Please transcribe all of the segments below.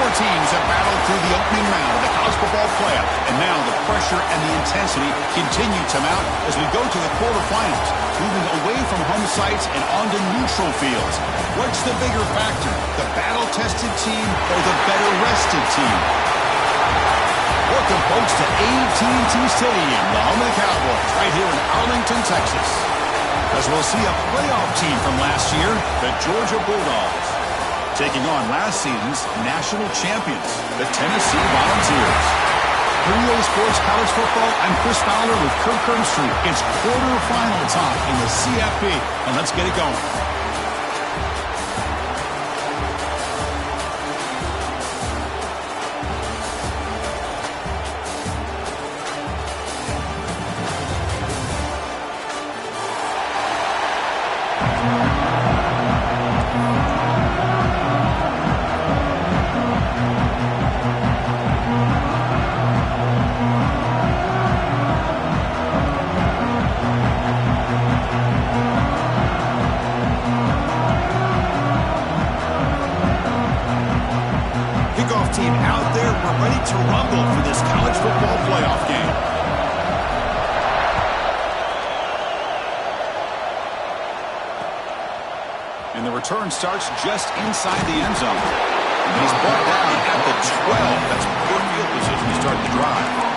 Four teams have battled through the opening round of the college football playoff, and now the pressure and the intensity continue to mount as we go to the quarterfinals, moving away from home sites and onto neutral fields. What's the bigger factor, the battle-tested team or the better-rested team? Welcome, folks, to AT&T Stadium, the home of the Cowboys, right here in Arlington, Texas. As we'll see a playoff team from last year, the Georgia Bulldogs, taking on last season's national champions, the Tennessee Volunteers. For EA Sports College Football, I'm Chris Fowler with Kirk Herbstreit. It's quarterfinal time in the CFB, and let's get it going. Team out there, we're ready to rumble for this college football playoff game. And the return starts just inside the end zone. And he's brought down at the 12. That's poor field position to start the drive.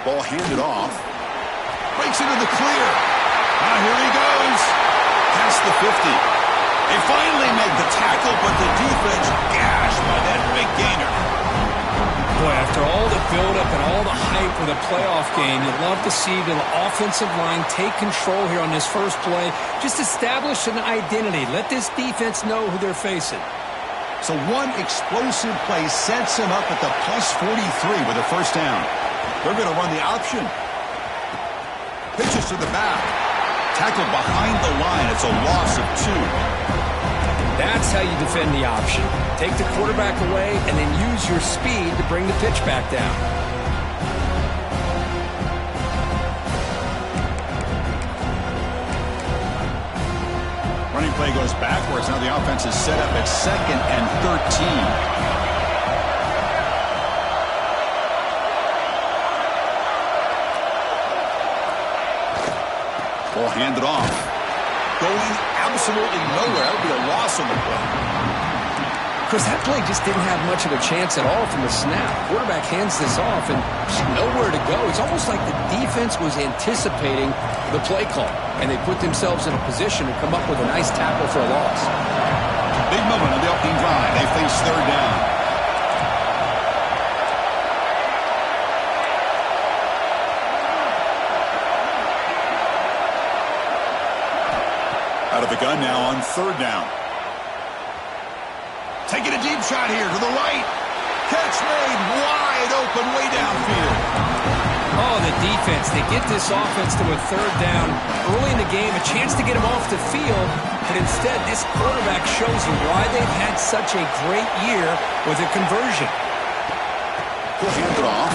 Ball handed off. Breaks into the clear. Now here he goes. Past the 50. They finally make the tackle, but the defense gashed by that big gainer. Boy, after all the buildup and all the hype for the playoff game, you'd love to see the offensive line take control here on this first play. Just establish an identity. Let this defense know who they're facing. So one explosive play sets him up at the plus 43 with a first down. They're going to run the option. Pitches to the back. Tackled behind the line. It's a loss of 2. That's how you defend the option. Take the quarterback away and then use your speed to bring the pitch back down. Running play goes backwards. Now the offense is set up at 2nd and 13. Ball handed off. Going absolutely nowhere. That would be a loss on the play. Chris, that play just didn't have much of a chance at all from the snap. Quarterback hands this off and just nowhere to go. It's almost like the defense was anticipating the play call, and they put themselves in a position to come up with a nice tackle for a loss. Big moment on the opening drive. They face third down. Out of the gun now on third down. Taking a deep shot here to the right. Catch made wide open way downfield. Oh, the defense. They get this offense to a third down early in the game, a chance to get them off the field, but instead this quarterback shows you why they've had such a great year with a conversion. He'll hand it off.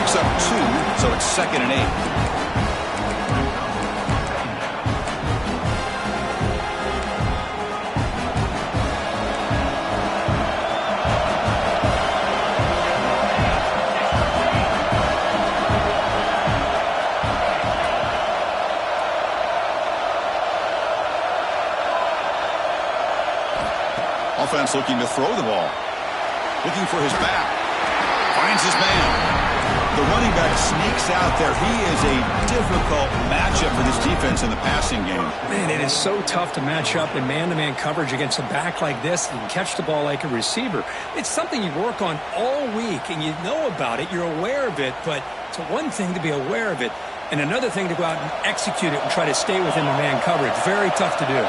picks up 2, so it's 2nd and 8. Offense looking to throw the ball. Looking for his back. Finds his man. The running back sneaks out there. He is a difficult matchup for this defense in the passing game. Man, it is so tough to match up in man-to-man coverage against a back like this. You can catch the ball like a receiver. It's something you work on all week, and you know about it. You're aware of it, but it's one thing to be aware of it, and another thing to go out and execute it and try to stay within the man coverage. Very tough to do.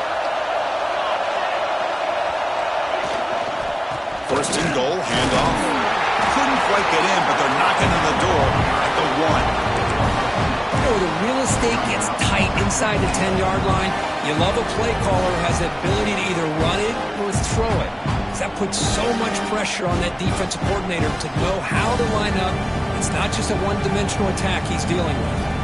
First and goal, handoff. Couldn't quite get in, but they're knocking on the door at the 1. You know, the real estate gets tight inside the 10-yard line. You love a play caller who has the ability to either run it or throw it. That puts so much pressure on that defensive coordinator to know how to line up. It's not just a one-dimensional attack he's dealing with.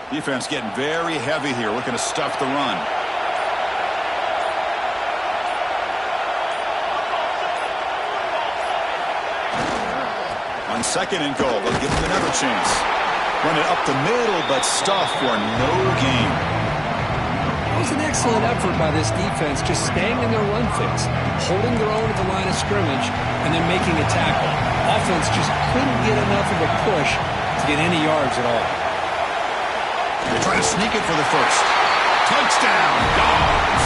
Defense getting very heavy here, looking to stuff the run. On 2nd and goal, they'll give him another chance. Run it up the middle, but stuff for no gain. It was an excellent effort by this defense, just staying in their run fix, holding their own at the line of scrimmage, and then making a tackle. Offense just couldn't get enough of a push to get any yards at all. They're trying to sneak it for the first. Touchdown, Dogs,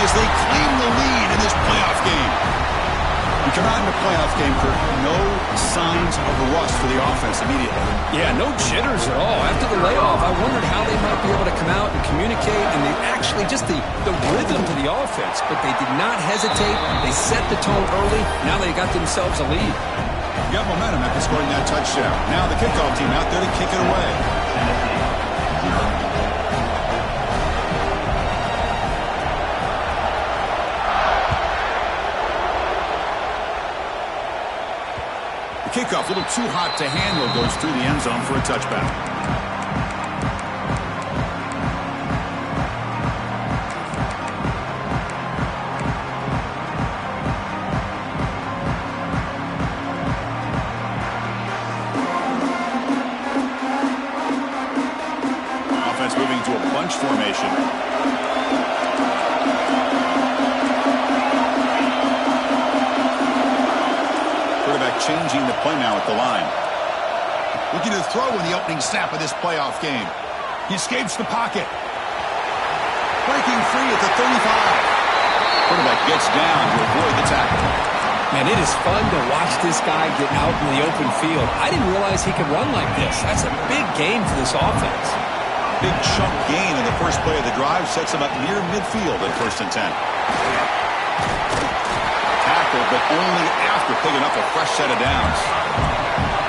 as they claim the lead in this playoff game. You come out in the playoff game, Kirk, no signs of rust for the offense immediately. Yeah, no jitters at all. After the layoff, I wondered how they might be able to come out and communicate, and they actually just the rhythm to the offense. But they did not hesitate. They set the tone early. Now they got themselves a lead. You got momentum after scoring that touchdown. Now the kickoff team out there to kick it away. The kickoff, a little too hot to handle, goes through the end zone for a touchback. Offense moving to a bunch formation. Changing the play now at the line. Looking to throw in the opening snap of this playoff game. He escapes the pocket. Breaking free at the 35. Quarterback gets down to avoid the tackle. Man, it is fun to watch this guy get out in the open field. I didn't realize he could run like this. That's a big game for this offense. Big chunk gain in the first play of the drive sets him up near midfield at 1st and 10. But only after picking up a fresh set of downs.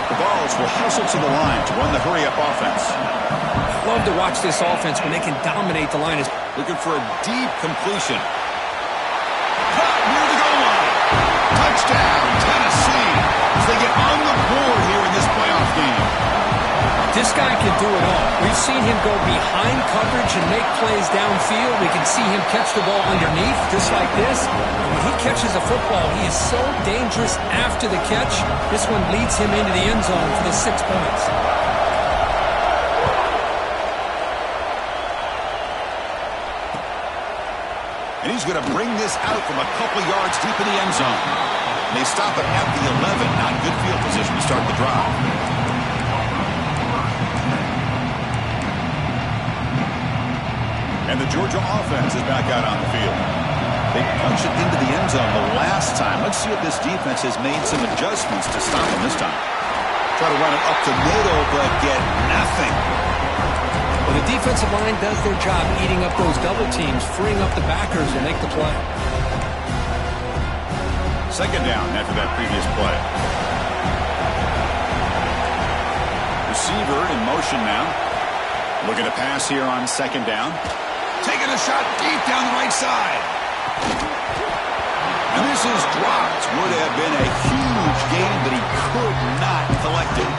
The Balls will hustle to the line to run the hurry-up offense. I love to watch this offense when they can dominate the line. Looking for a deep completion. Caught near the goal line. Touchdown, Tennessee, as they get on the board here in this playoff game. This guy can do it all. We've seen him go behind coverage and make plays downfield. We can see him catch the ball underneath, just like this. And when he catches a football, he is so dangerous after the catch. This one leads him into the end zone for the 6 points. And he's going to bring this out from a couple yards deep in the end zone. And they stop it at the 11. Not good field position to start the drive. And the Georgia offense is back out on the field. They punched it into the end zone the last time. Let's see if this defense has made some adjustments to stop them this time. Try to run it up the middle, but get nothing. Well, the defensive line does their job eating up those double teams, freeing up the backers to make the play. 2nd down after that previous play. Receiver receiver in motion now. Looking to pass here on second down. Taking a shot deep down the right side. And this is dropped. Would have been a huge gain, but he could not collect it.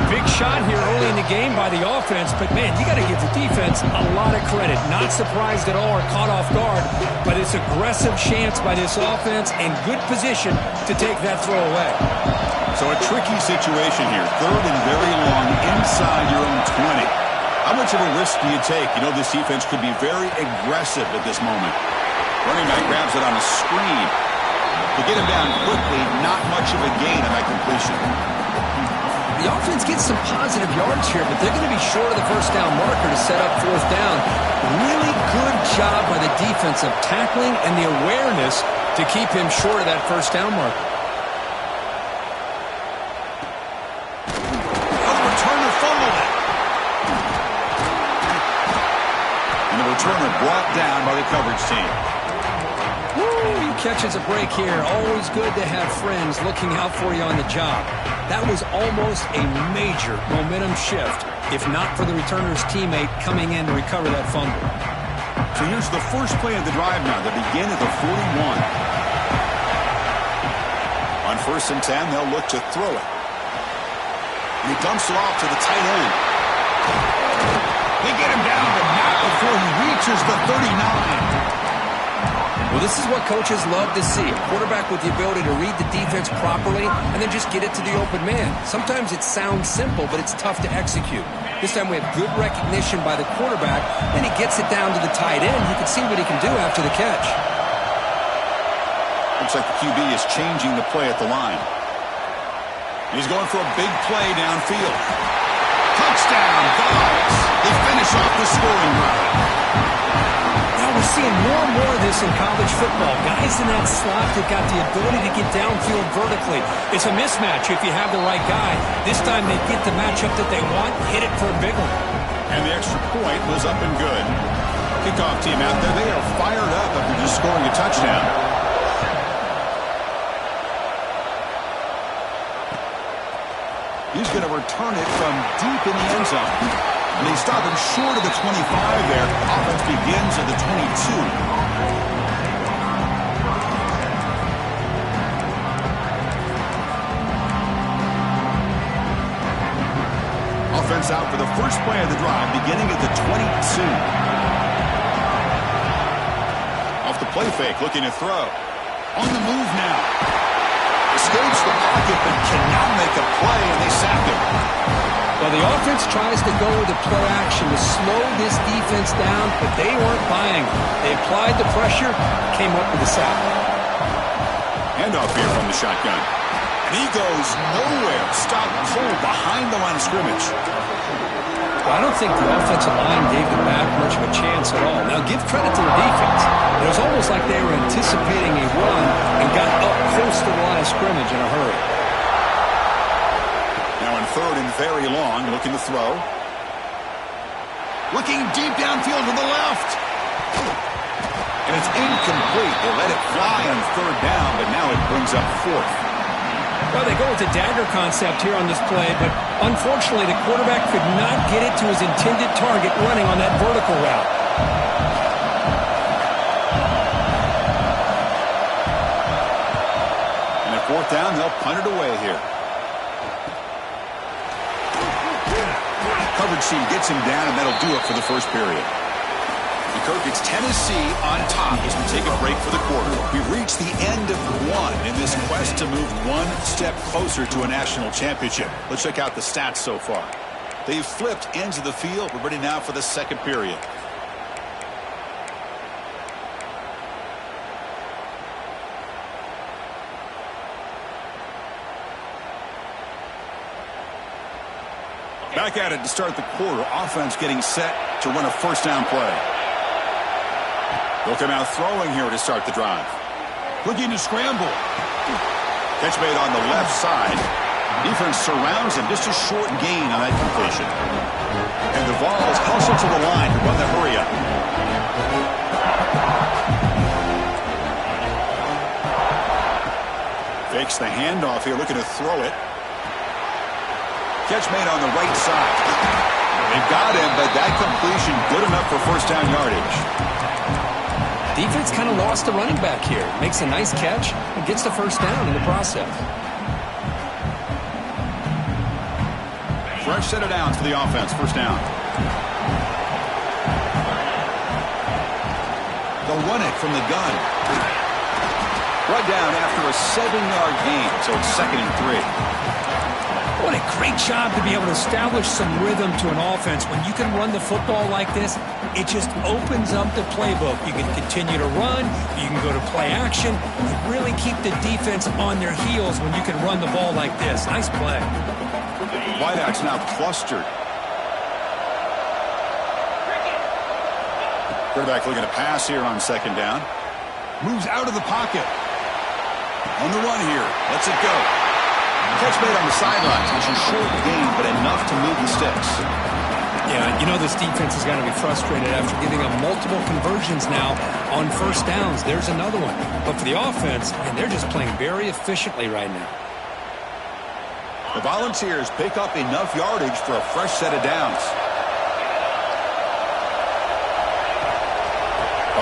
Big shot here early in the game by the offense, but, man, you got to give the defense a lot of credit. Not surprised at all or caught off guard, but it's aggressive chance by this offense and good position to take that throw away. So a tricky situation here. Third and very long inside your own 20. How much of a risk do you take? You know this defense could be very aggressive at this moment. Running back grabs it on a screen. To get him down quickly, not much of a gain on that completion. The offense gets some positive yards here, but they're going to be short of the first down marker to set up fourth down. Really good job by the defense of tackling and the awareness to keep him short of that first down marker. The returner fumbled it. And the returner brought down by the coverage team. Woo, he catches a break here. Always good to have friends looking out for you on the job. That was almost a major momentum shift, if not for the returner's teammate coming in to recover that fumble. So here's the first play of the drive now. They begin at the 41. On 1st and 10, they'll look to throw it. And he dumps it off to the tight end. They get him down, but not before he reaches the 39. Well, this is what coaches love to see. A quarterback with the ability to read the defense properly and then just get it to the open man. Sometimes it sounds simple, but it's tough to execute. This time we have good recognition by the quarterback, and he gets it down to the tight end. You can see what he can do after the catch. Looks like the QB is changing the play at the line. He's going for a big play downfield. Touchdown, Vols. They finish off the scoring drive. We're seeing more and more of this in college football. Guys in that slot that got the ability to get downfield vertically. It's a mismatch if you have the right guy. This time they get the matchup that they want, hit it for a big one. And the extra point was up and good. Kickoff team out there, they are fired up after just scoring a touchdown. He's going to return it from deep in the end zone. And they stop him short of the 25 there. Offense begins at the 22. Offense out for the first play of the drive, beginning at the 22. Off the play fake, looking to throw. On the move now. Escapes the pocket, but cannot make a play, and they sack him. Well, the offense tries to go with the play action to slow this defense down, but they weren't buying it. They applied the pressure, came up with a sack. Handoff here from the shotgun. And he goes nowhere. Stopped cold behind the line of scrimmage. Well, I don't think the offensive line gave them back much of a chance at all. Now, give credit to the defense. It was almost like they were anticipating a run and got up close to the line of scrimmage in a hurry. Now in 3rd and very long, looking to throw. Looking deep downfield to the left. And it's incomplete. They let it fly on 3rd down, but now it brings up 4th. Well, they go with the dagger concept here on this play, but unfortunately the quarterback could not get it to his intended target running on that vertical route. And at 4th down, they'll punt it away here. Coverage team gets him down, and that'll do it for the first period. And Kirk, it's Tennessee on top as we take a break for the quarter. We've reached the end of one in this quest to move one step closer to a national championship. Let's check out the stats so far. They've flipped ends of the field. We're ready now for the second period. Back at it to start the quarter. Offense getting set to run a first down play. They'll come out throwing here to start the drive. Looking to scramble. Catch made on the left side. Defense surrounds him. Just a short gain on that completion. And the Vols hustle to the line to run the hurry up. Fakes the handoff here, looking to throw it. Catch made on the right side. They've got him, but that completion good enough for first down yardage. Defense kind of lost the running back here. Makes a nice catch and gets the first down in the process. Fresh set of downs for the offense. First down. They'll run it from the gun. Right down after a 7-yard gain, so it's 2nd and 3. What a great job to be able to establish some rhythm to an offense. When you can run the football like this, it just opens up the playbook. You can continue to run. You can go to play action. You really keep the defense on their heels when you can run the ball like this. Nice play. Wideouts now clustered. Quarterback looking to pass here on 2nd down. Moves out of the pocket. On the run here. Lets it go. Catch made on the sidelines, which is short gain, but enough to move the sticks. Yeah, you know this defense is going to be frustrated after giving up multiple conversions now on first downs. There's another one. But for the offense, and they're just playing very efficiently right now. The Volunteers pick up enough yardage for a fresh set of downs.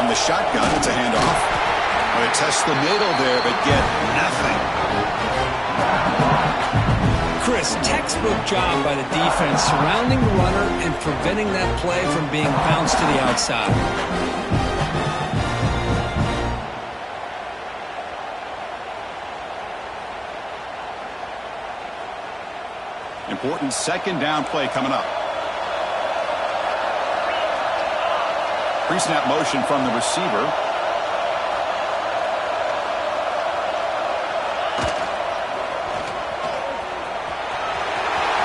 On the shotgun, it's a handoff. They test the middle there, but get nothing. Chris, textbook job by the defense surrounding the runner and preventing that play from being bounced to the outside. Important 2nd down play coming up. Pre-snap motion from the receiver.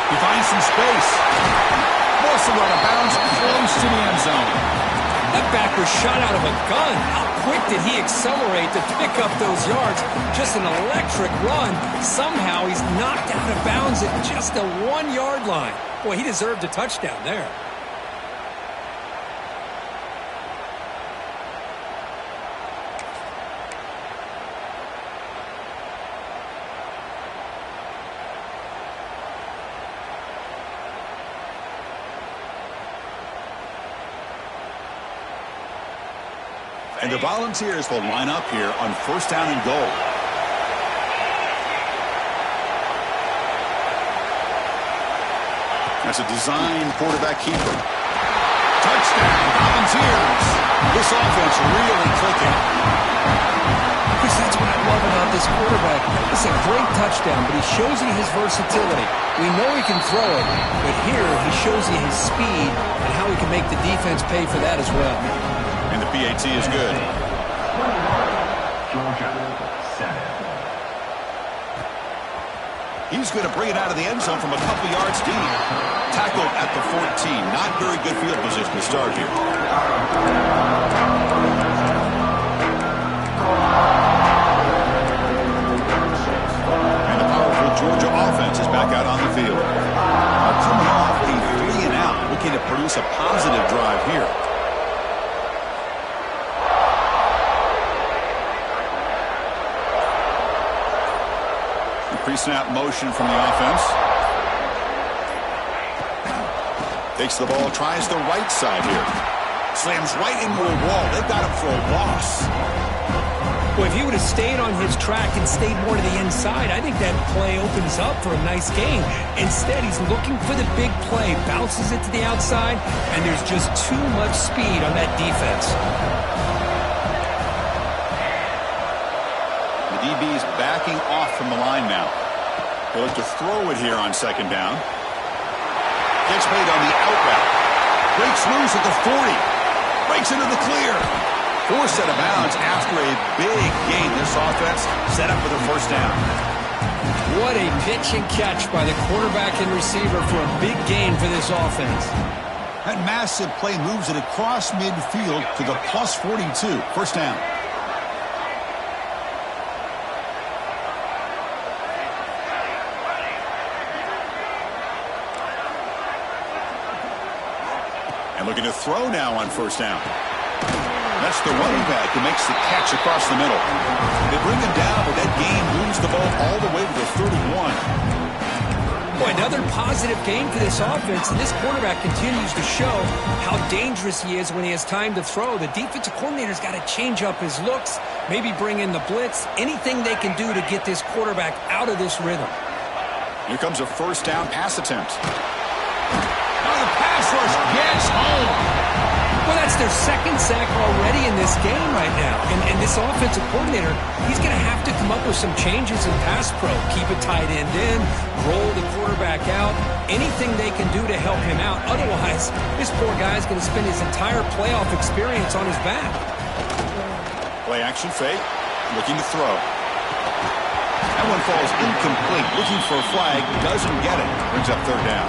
He finds some space. Also out of bounds, close to the end zone. That back was shot out of a gun. How quick did he accelerate to pick up those yards? Just an electric run. Somehow he's knocked out of bounds at just the 1-yard line. Boy, he deserved a touchdown there. And the Volunteers will line up here on 1st down and goal. That's a design quarterback keeper. Touchdown, Volunteers. This offense really clicking. Chris, that's what I love about this quarterback. It's a great touchdown, but he shows you his versatility. We know he can throw it, but here he shows you his speed and how he can make the defense pay for that as well. And the PAT is good. He's going to bring it out of the end zone from a couple yards deep. Tackled at the 14. Not very good field position to start here. And the powerful Georgia offense is back out on the field. Coming off a 3-and-out, looking to produce a positive drive here. Pre-snap motion from the offense. Takes the ball, tries the right side here. Slams right into a wall. They've got him for a loss. Well, if he would have stayed on his track and stayed more to the inside, I think that play opens up for a nice gain. Instead, he's looking for the big play, bounces it to the outside, and there's just too much speed on that defense. DB's backing off from the line now. He'll look to throw it here on 2nd down. Gets made on the out route. Breaks loose at the 40. Breaks into the clear. 4 set of bounds after a big gain. This offense set up with a 1st down. What a pitch and catch by the quarterback and receiver for a big gain for this offense. That massive play moves it across midfield to the plus 42. 1st down. Looking to throw now on 1st down. That's the running back who makes the catch across the middle. They bring him down, but that gain moves the ball all the way to the 31. Boy, another positive game for this offense, and this quarterback continues to show how dangerous he is when he has time to throw. The defensive coordinator's got to change up his looks, maybe bring in the blitz, anything they can do to get this quarterback out of this rhythm. Here comes a first down pass attempt. Now the pass rush gets home. Well, that's their second sack already in this game right now. And this offensive coordinator, he's going to have to come up with some changes in pass pro. Keep a tight end in, roll the quarterback out, anything they can do to help him out. Otherwise, this poor guy is going to spend his entire playoff experience on his back. Play action fake, looking to throw. That one falls incomplete. Looking for a flag, doesn't get it. Brings up third down.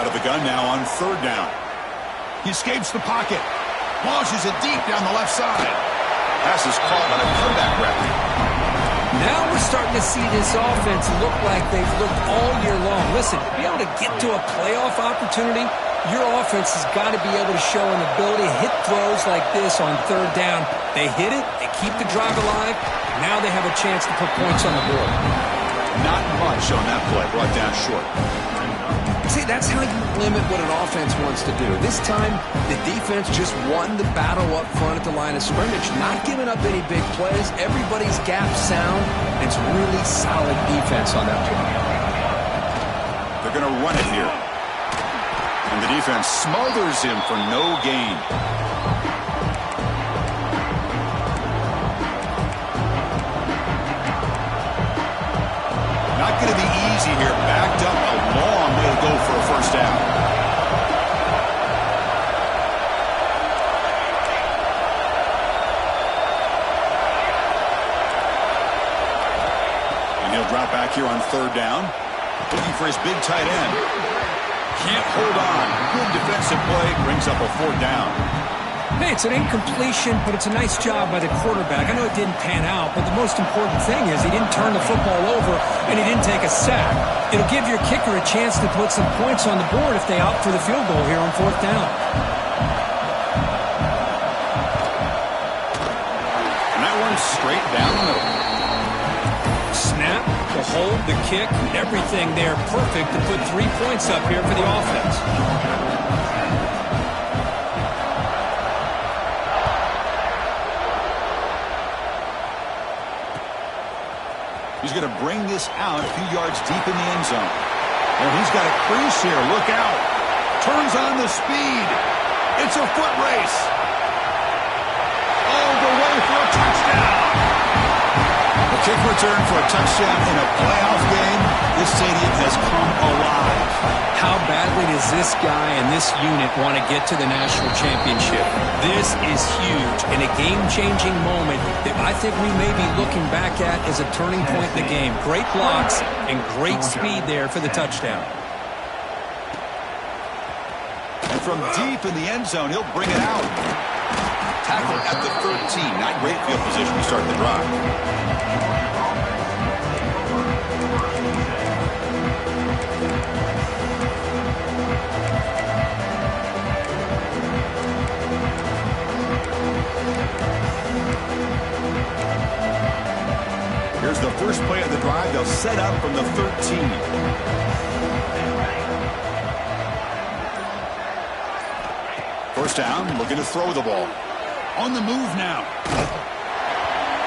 Out of the gun now on third down. He escapes the pocket. Launches it deep down the left side. Pass is caught on a comeback route. Now we're starting to see this offense look like they've looked all year long. Listen, to be able to get to a playoff opportunity, your offense has got to be able to show an ability to hit throws like this on third down. They hit it, they keep the drive alive, and now they have a chance to put points on the board. Not much on that play, brought down short. See, that's how you limit what an offense wants to do. This time, the defense just won the battle up front at the line of scrimmage, not giving up any big plays. Everybody's gap sound. It's really solid defense on that play. They're going to run it here. And the defense smothers him for no gain. Not going to be easy here. Backed up a long way to go for a first down. And he'll drop back here on third down. Looking for his big tight end. Can't hold on. Good defensive play. Brings up a fourth down. Hey, it's an incompletion, but it's a nice job by the quarterback. I know it didn't pan out, but the most important thing is he didn't turn the football over and he didn't take a sack. It'll give your kicker a chance to put some points on the board if they opt for the field goal here on fourth down. And that one's straight down the middle. Snap, the hold, the kick, everything there perfect to put 3 points up here for the offense. He's going to bring this out a few yards deep in the end zone. And he's got a crease here. Look out. Turns on the speed. It's a foot race. All the way for a touchdown. A kick return for a touchdown in a playoff game. This stadium has come alive. How badly does this guy and this unit want to get to the national championship? This is huge and a game-changing moment that I think we may be looking back at as a turning point in the game. Great blocks and great speed there for the touchdown. And from deep in the end zone, he'll bring it out. Tackle at the 13. Not great field position to start the drive. Here's the first play of the drive. They'll set up from the 13. First down, looking to throw the ball. On the move now.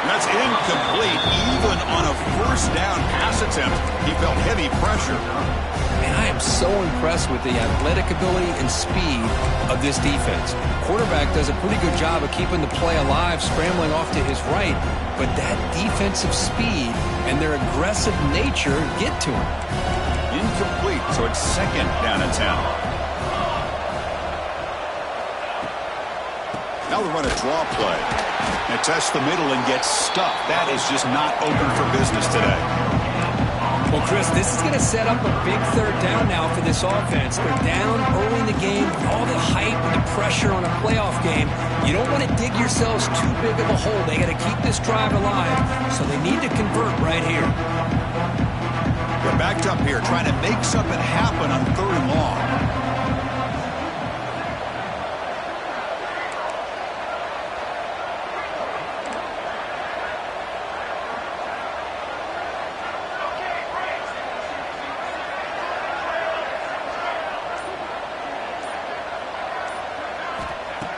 That's incomplete. Even on a first down pass attempt, he felt heavy pressure. And I am so impressed with the athletic ability and speed of this defense. Quarterback does a pretty good job of keeping the play alive, scrambling off to his right, but that defensive speed and their aggressive nature get to him. Incomplete, so it's second down and 10. Now they run a draw play. And tests the middle and gets stuck. That is just not open for business today. Well, Chris, this is going to set up a big third down now for this offense. They're down early in the game with all the hype and the pressure on a playoff game. You don't want to dig yourselves too big of a hole. They got to keep this drive alive, so they need to convert right here. They're backed up here trying to make something happen on 3rd and long.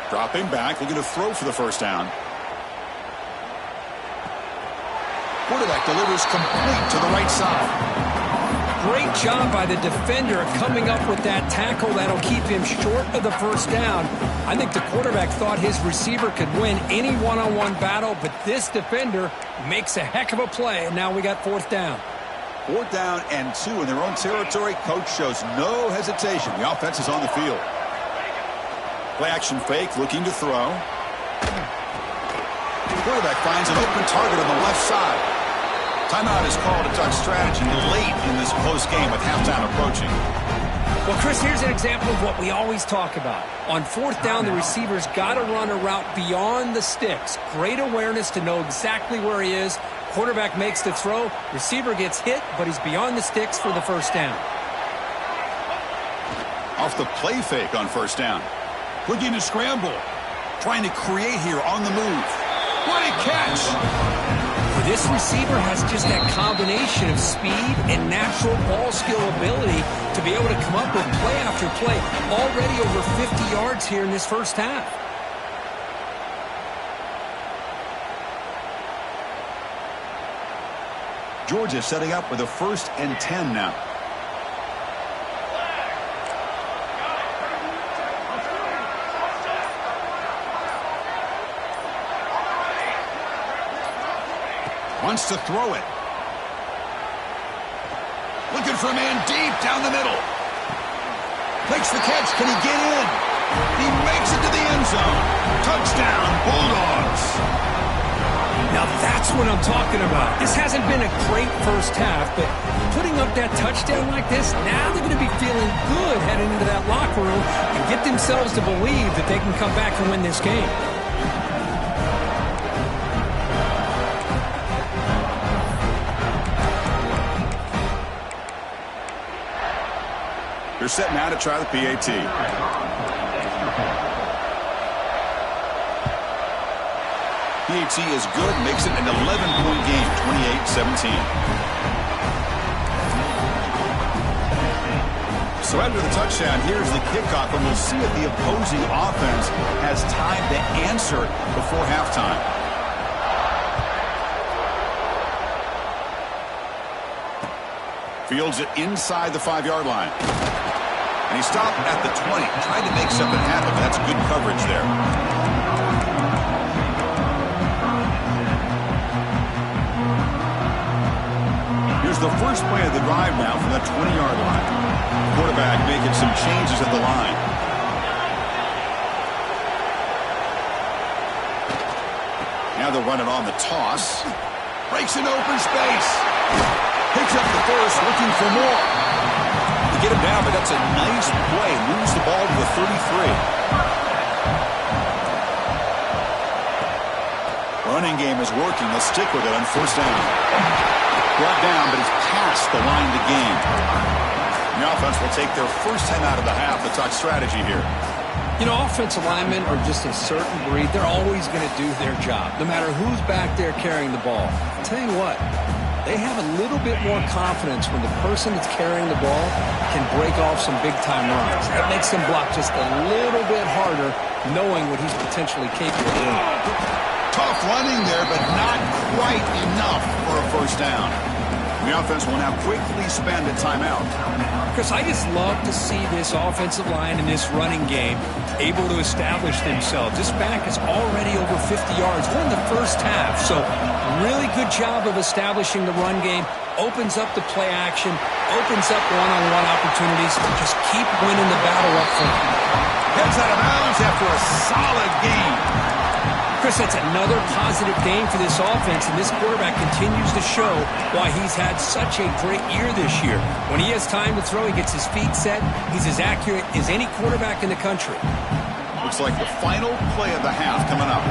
Dropping back, looking to throw for the first down. Quarterback delivers complete to the right side. Great job by the defender of coming up with that tackle that'll keep him short of the first down. I think the quarterback thought his receiver could win any one-on-one battle, but this defender makes a heck of a play, and now we got 4th down. 4th down and 2 in their own territory. Coach shows no hesitation. The offense is on the field. Play action fake, looking to throw. Quarterback finds an open target on the left side. Timeout is called to talk strategy late in this close game with halftime approaching. Well, Chris, here's an example of what we always talk about. On 4th down, the receiver's got to run a route beyond the sticks. Great awareness to know exactly where he is. Quarterback makes the throw. Receiver gets hit, but he's beyond the sticks for the first down. Off the play fake on 1st down. Looking to scramble. Trying to create here on the move. What a catch! This receiver has just that combination of speed and natural ball skill ability to be able to come up with play after play. Already over 50 yards here in this first half. Georgia setting up with a 1st and 10 now. Wants to throw it. Looking for a man deep down the middle. Makes the catch. Can he get in? He makes it to the end zone. Touchdown, Bulldogs. Now that's what I'm talking about. This hasn't been a great first half, but putting up that touchdown like this, now they're going to be feeling good heading into that locker room and get themselves to believe that they can come back and win this game. They're set now to try the PAT. PAT is good, makes it an 11-point game, 28-17. So after the touchdown, here's the kickoff, and we'll see if the opposing offense has time to answer before halftime. Fields it inside the 5-yard line. And he stopped at the 20, tried to make something happen. That's good coverage there. Here's the first play of the drive now from that 20-yard line. Quarterback making some changes at the line. Now they'll run it on the toss. Breaks an open space. Picks up the first, looking for more. To get him down, but that's a nice play. Moves the ball to the 33. Running game is working. They'll stick with it on 1st down. Brought down, but he's past the line to gain. The offense will take their first time out of the half to talk strategy here. You know, offensive linemen are just a certain breed. They're always going to do their job, no matter who's back there carrying the ball. I'll tell you what, they have a little bit more confidence when the person that's carrying the ball can break off some big-time runs. That makes them block just a little bit harder, knowing what he's potentially capable of doing. Tough running there, but not quite enough for a first down. The offense will now quickly spend a timeout. Chris, I just love to see this offensive line in this running game able to establish themselves. This back is already over 50 yards. We're in the first half, so really good job of establishing the run game. Opens up the play action, opens up one-on-one opportunities. Just keep winning the battle up front. Heads out of bounds after a solid game. Chris, that's another positive game for this offense, and this quarterback continues to show why he's had such a great year this year. When he has time to throw, he gets his feet set. He's as accurate as any quarterback in the country. Looks like the final play of the half coming up.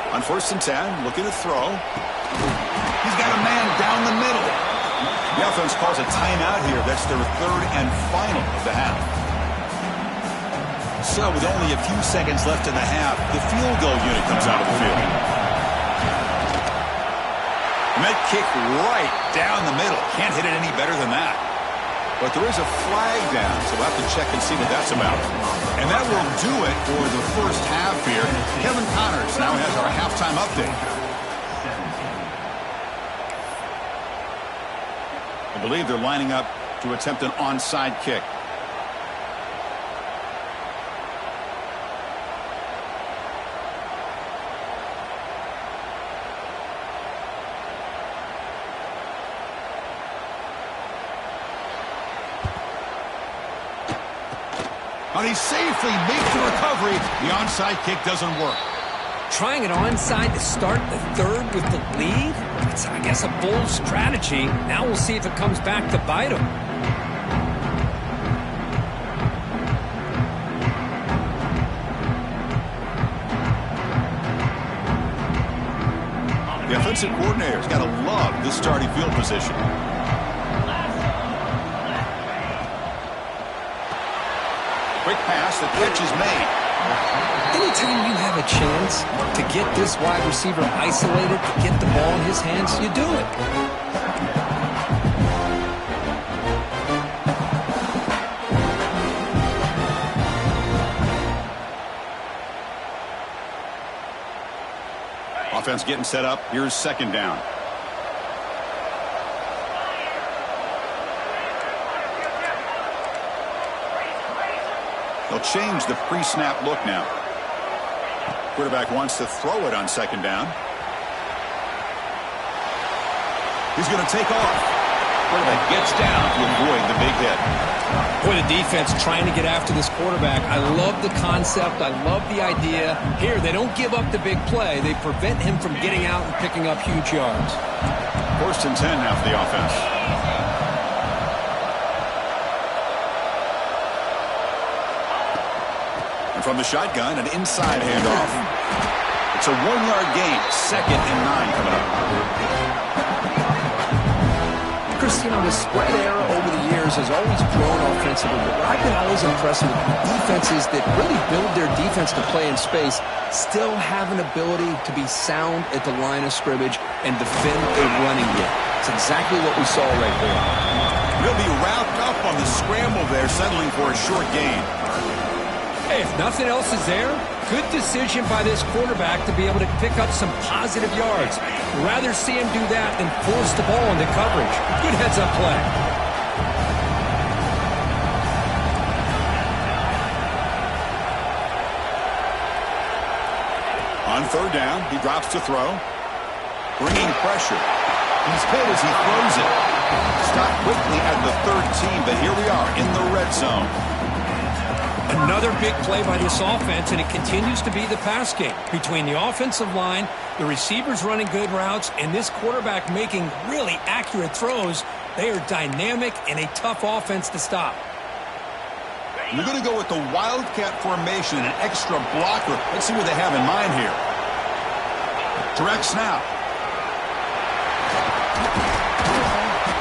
On 1st and 10, looking to throw. He's got a man down the middle. The offense calls a timeout here. That's their 3rd and final of the half. So with only a few seconds left in the half, the field goal unit comes out of the field. And that kick right down the middle. Can't hit it any better than that. But there is a flag down, so we'll have to check and see what that's about. And that will do it for the first half here. Kevin Connors now has our halftime update. I believe they're lining up to attempt an onside kick. But he safely makes the recovery. The onside kick doesn't work. Trying it onside to start the 3rd with the lead? It's, I guess, a bold strategy. Now we'll see if it comes back to bite him. The offensive coordinator's got to love this starting field position. Quick pass, the catch is made. Anytime you have a chance to get this wide receiver isolated, to get the ball in his hands, you do it. Offense getting set up. Here's 2nd down. They'll change the pre-snap look now. Quarterback wants to throw it on 2nd down. He's going to take off. Quarterback gets down to avoid the big hit. Boy, the defense trying to get after this quarterback. I love the concept. I love the idea. Here, they don't give up the big play. They prevent him from getting out and picking up huge yards. 1st and 10 now for the offense. And from the shotgun, an inside handoff. It's a 1-yard gain. 2nd and 9 coming up. Chris, you know, the spread era over the years has always grown offensively, but what I've been always impressed with defenses that really build their defense to play in space still have an ability to be sound at the line of scrimmage and defend a running game. It's exactly what we saw right there. He'll be wrapped up on the scramble there, settling for a short gain. Hey, if nothing else is there, good decision by this quarterback to be able to pick up some positive yards. Rather see him do that than force the ball into coverage. Good heads-up play. On 3rd down, he drops to throw. Bringing pressure. He's hit as he throws it. Stopped quickly at the 13, but here we are in the red zone. Another big play by this offense, and it continues to be the pass game. Between the offensive line, the receivers running good routes, and this quarterback making really accurate throws, they are dynamic and a tough offense to stop. We're going to go with the Wildcat formation and an extra blocker. Let's see what they have in mind here. Direct snap.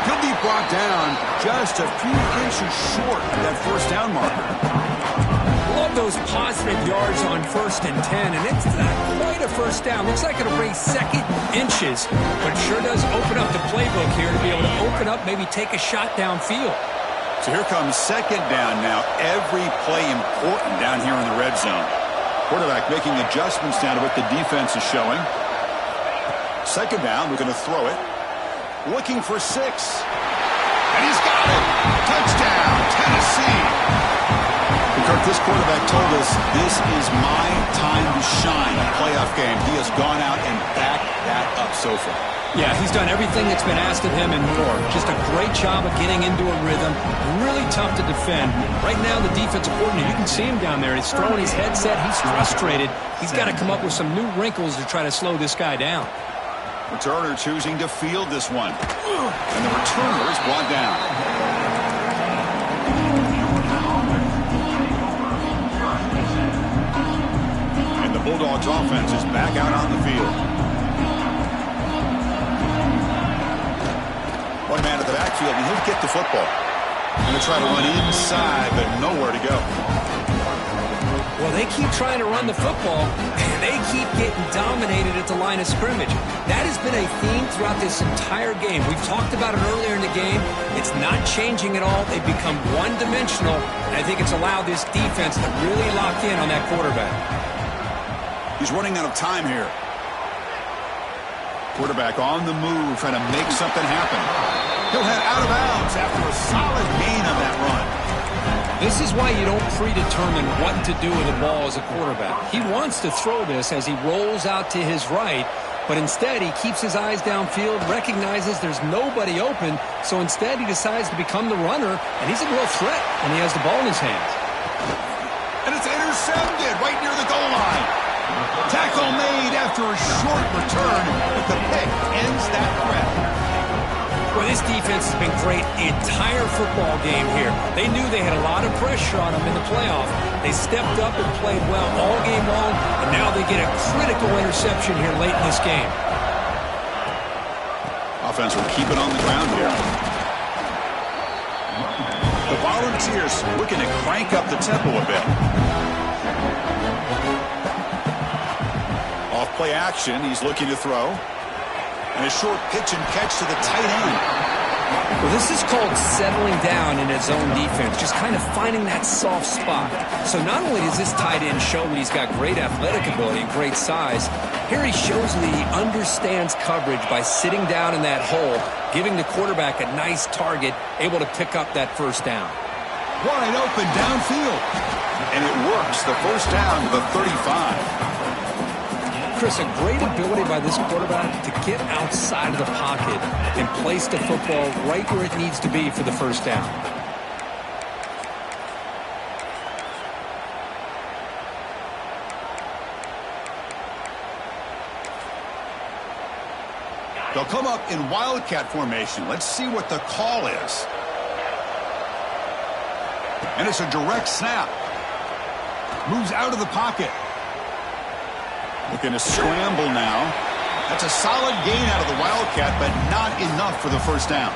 He'll be brought down just a few inches short of that 1st down marker. Love those positive yards on 1st and 10, and it's not quite a 1st down. Looks like it'll bring 2nd inches, but sure does open up the playbook here to be able to open up, maybe take a shot downfield. So here comes 2nd down now. Every play important down here in the red zone. Quarterback making adjustments down to what the defense is showing. 2nd down, we're going to throw it. Looking for 6. And he's got it. Touchdown, Tennessee. Kirk, this quarterback told us this is my time to shine. A playoff game. He has gone out and backed that up so far. Yeah, he's done everything that's been asked of him and more. Just a great job of getting into a rhythm. Really tough to defend. Right now, the defensive coordinator, you can see him down there. He's throwing his headset. He's frustrated. He's got to come up with some new wrinkles to try to slow this guy down. Returner choosing to field this one. And the returner is brought down. And the Bulldogs offense is back out on the field. One man at the backfield, and he'll get the football. Going to try to run inside, but nowhere to go. Well, they keep trying to run the football, and they keep getting dominated at the line of scrimmage. That has been a theme throughout this entire game. We've talked about it earlier in the game. It's not changing at all. They've become one-dimensional, and I think it's allowed this defense to really lock in on that quarterback. He's running out of time here. Quarterback on the move, trying to make something happen. He'll head out of bounds after a solid gain on that run. This is why you don't predetermine what to do with the ball as a quarterback. He wants to throw this as he rolls out to his right, but instead he keeps his eyes downfield, recognizes there's nobody open, so instead he decides to become the runner, and he's a real threat when he has the ball in his hands. And it's intercepted right near the goal line. Tackle made after a short return, but the pick ends that threat. Well, this defense has been great the entire football game here. They knew they had a lot of pressure on them in the playoff. They stepped up and played well all game long, and now they get a critical interception here late in this game. Offense will keep it on the ground here. The Volunteers looking to crank up the tempo a bit. Off-play action, he's looking to throw. And a short pitch and catch to the tight end. Well, this is called settling down in his own defense, just kind of finding that soft spot. So not only does this tight end show that he's got great athletic ability and great size, here he shows that he understands coverage by sitting down in that hole, giving the quarterback a nice target, able to pick up that first down. Wide open downfield. And it works. The first down to the 35. Chris, a great ability by this quarterback to get outside of the pocket and place the football right where it needs to be for the first down. They'll come up in wildcat formation. Let's see what the call is. And it's a direct snap. Moves out of the pocket. Looking to scramble now. That's a solid gain out of the Wildcat, but not enough for the first down.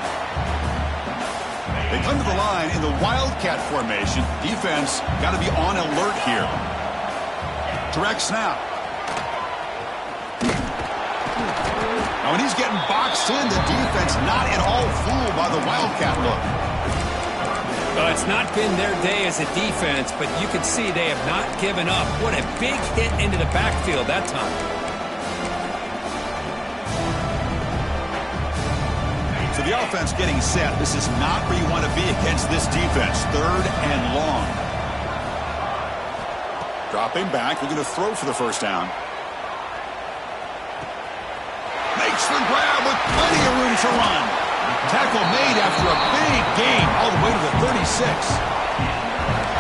They come to the line in the Wildcat formation. Defense got to be on alert here. Direct snap. Now when he's getting boxed in, the defense not at all fooled by the Wildcat look. It's not been their day as a defense, but you can see they have not given up. What a big hit into the backfield that time. So the offense getting set. This is not where you want to be against this defense. Third and long. Dropping back. We're going to throw for the first down. Makes the grab with plenty of room to run. Tackle made after a big gain all the way to the 36.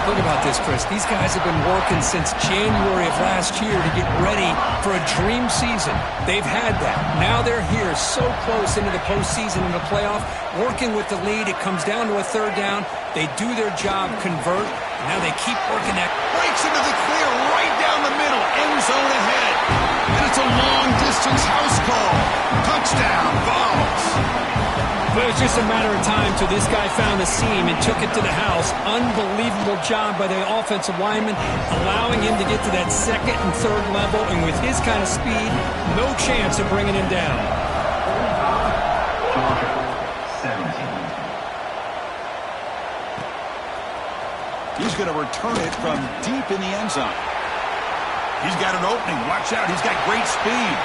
Think about this, Chris. These guys have been working since January of last year to get ready for a dream season. They've had that. Now they're here so close into the postseason and the playoff, working with the lead. It comes down to a third down. They do their job, convert, and now they keep working that. Breaks into the clear right down the middle. End zone ahead. And it's a long-distance house call. Touchdown, Vols. But it was just a matter of time till this guy found the seam and took it to the house. Unbelievable job by the offensive lineman, allowing him to get to that second and third level. And with his kind of speed, no chance of bringing him down. He's going to return it from deep in the end zone. He's got an opening. Watch out. He's got great speed.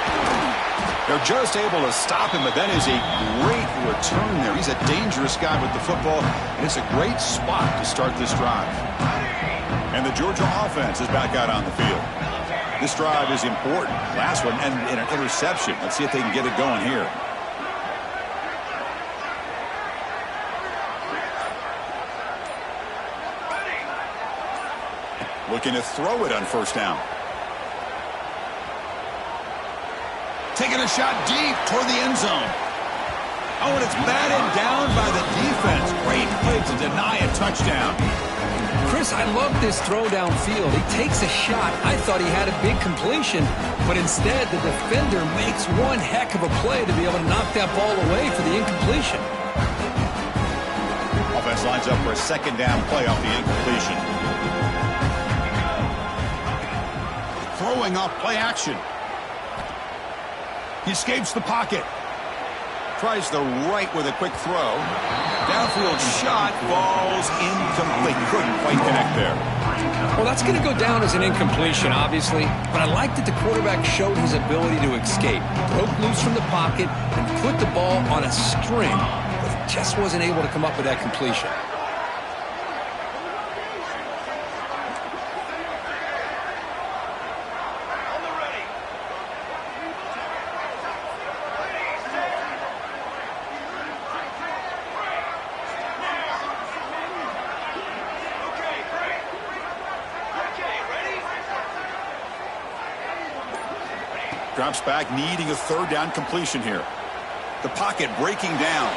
They're just able to stop him, but that is a great return there. He's a dangerous guy with the football, and it's a great spot to start this drive. And the Georgia offense is back out on the field. This drive is important. Last one ended in an interception. Let's see if they can get it going here. Looking to throw it on first down. Taking a shot deep toward the end zone. Oh, and it's batted down by the defense. Great play to deny a touchdown. Chris, I love this throw downfield. He takes a shot. I thought he had a big completion, but instead the defender makes one heck of a play to be able to knock that ball away for the incompletion. Offense lines up for a second down play off the incompletion. Throwing off play action. He escapes the pocket. Tries the right with a quick throw. Downfield shot falls incomplete. Couldn't quite connect there. Well, that's going to go down as an incompletion, obviously, but I like that the quarterback showed his ability to escape. Broke loose from the pocket and put the ball on a string, but just wasn't able to come up with that completion. Drops back, needing a third down completion here. The pocket breaking down.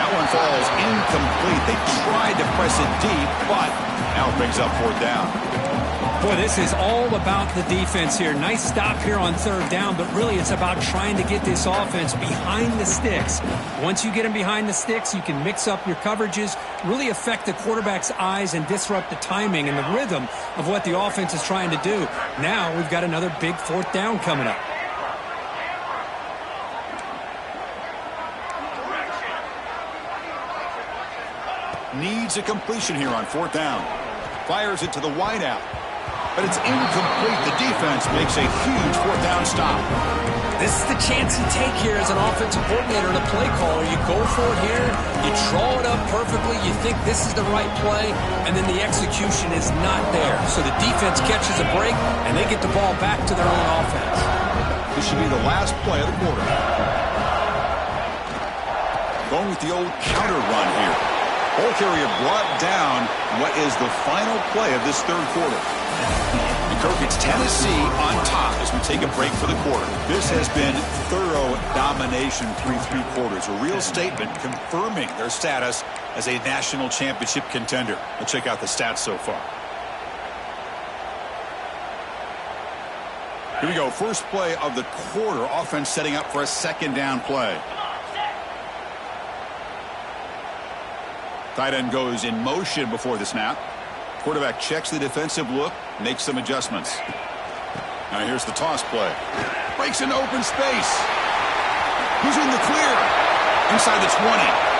That one falls incomplete. They tried to press it deep, but now it brings up fourth down. Boy, this is all about the defense here. Nice stop here on third down, but really it's about trying to get this offense behind the sticks. Once you get them behind the sticks, you can mix up your coverages, really affect the quarterback's eyes and disrupt the timing and the rhythm of what the offense is trying to do. Now we've got another big fourth down coming up. Needs a completion here on fourth down. Fires it to the wideout. But it's incomplete. The defense makes a huge fourth down stop. This is the chance you take here as an offensive coordinator and a play caller. You go for it here, you draw it up perfectly, you think this is the right play, and then the execution is not there. So the defense catches a break, and they get the ball back to their own offense. This should be the last play of the quarter. Going with the old counter run here. Ball carrier brought down. What is the final play of this third quarter? And Kirk, it's Tennessee on top as we take a break for the quarter. This has been thorough domination through three quarters. A real statement confirming their status as a national championship contender. Let's check out the stats so far. Here we go. First play of the quarter. Offense setting up for a second down play. Tight end goes in motion before the snap. Quarterback checks the defensive look, makes some adjustments. Now here's the toss play. Breaks into open space. Who's in the clear? Inside the 20.